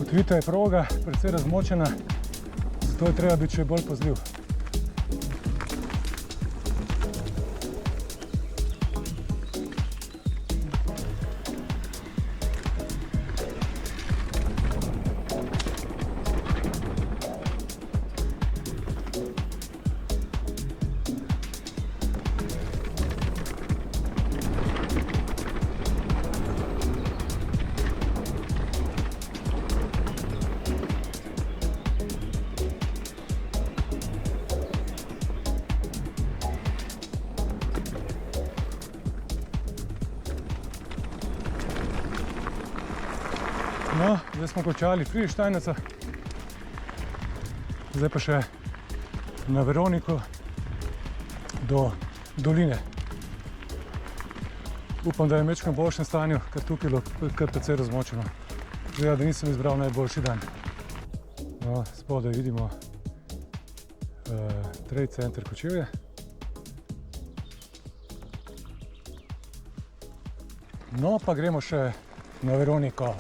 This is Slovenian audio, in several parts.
Kot vidite, je proga precej razmočena, zato je treba biti še bolj pazljiv. No, zdaj smo končali Friedrichsteinica, zdaj pa še na Veroniko do doline. Upam, da je v majčkeno boljšem stanju, ker tukaj je bilo kar precej razmočeno. Zdaj, da nisem izbral najboljši dan. No, spodaj vidimo Trade Center Kočevje. No, pa gremo še na Veroniko.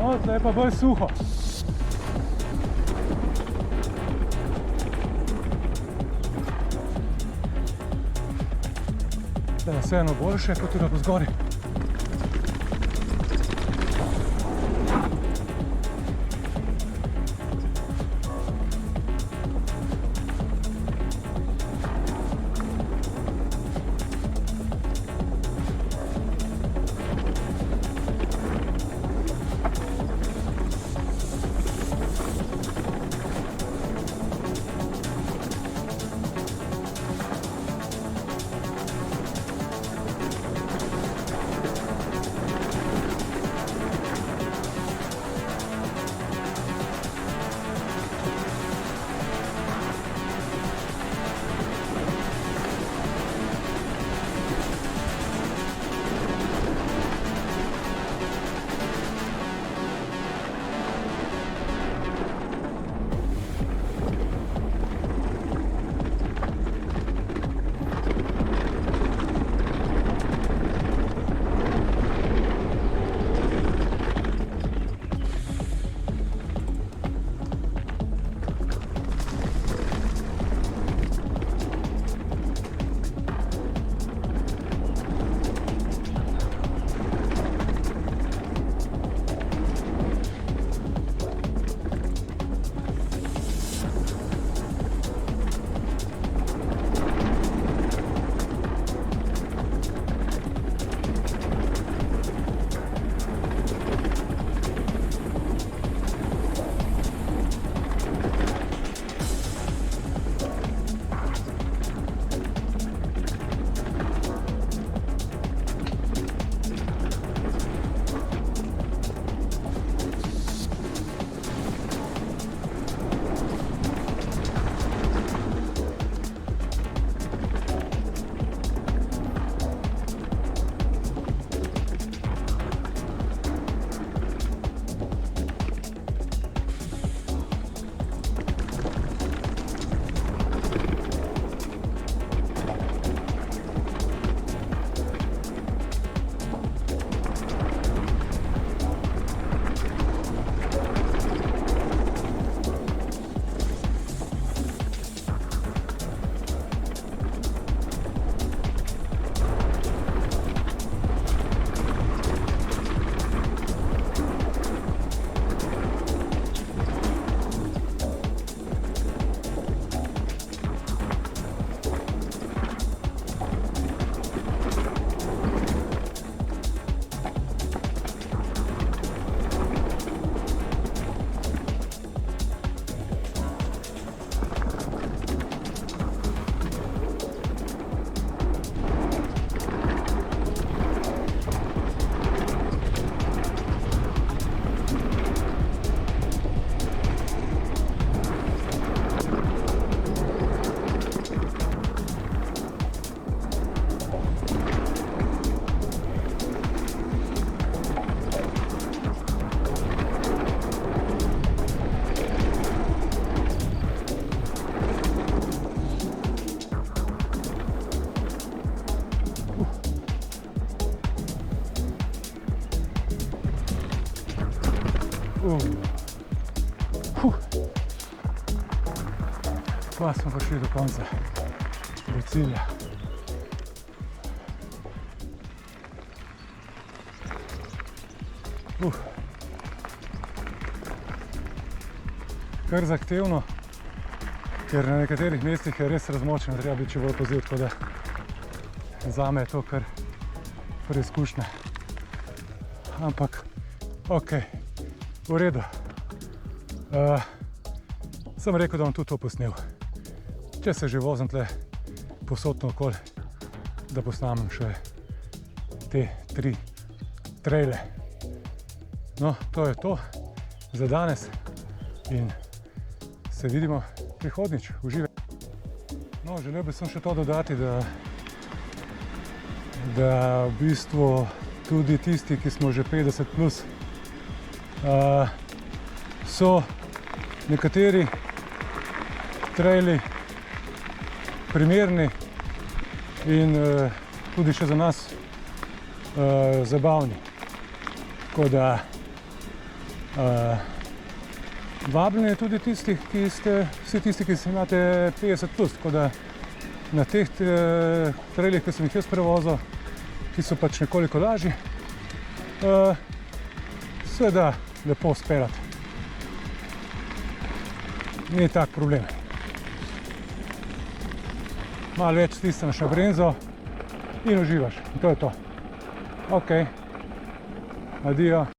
No, tle je pa bolj suho. Tle je vseeno boljše kot tudi pozgori. Pa smo prišli do konca, do cilja. Kar zahtevno, ker na nekaterih mestih je res razmočeno, treba biti še bolj pozit, tako da zame je to kar preizkušnja. Ampak, ok, v redu. Sem rekel, da bom tudi to posnel. Če se že vozim tle posodno okoli, da posnamem še te 3 traile. No, to je to za danes in se vidimo prihodnjič. Uživaj. No, želel bi sem še to dodati, da v bistvu tudi tisti, ki smo že 50 plus, so nekateri traili primerni in tudi še za nas zabavni. Tako da vabljeni tudi tisti, vsi tisti, ki imate 50 plus, tako da na teh trailih, ki sem jih jaz prevozil, ki so pač nekoliko lažji, se da lepo speljati. Ni tak problem. Malo več stisneš na bremzo in uživaš. In to je to. Ok. Adijo.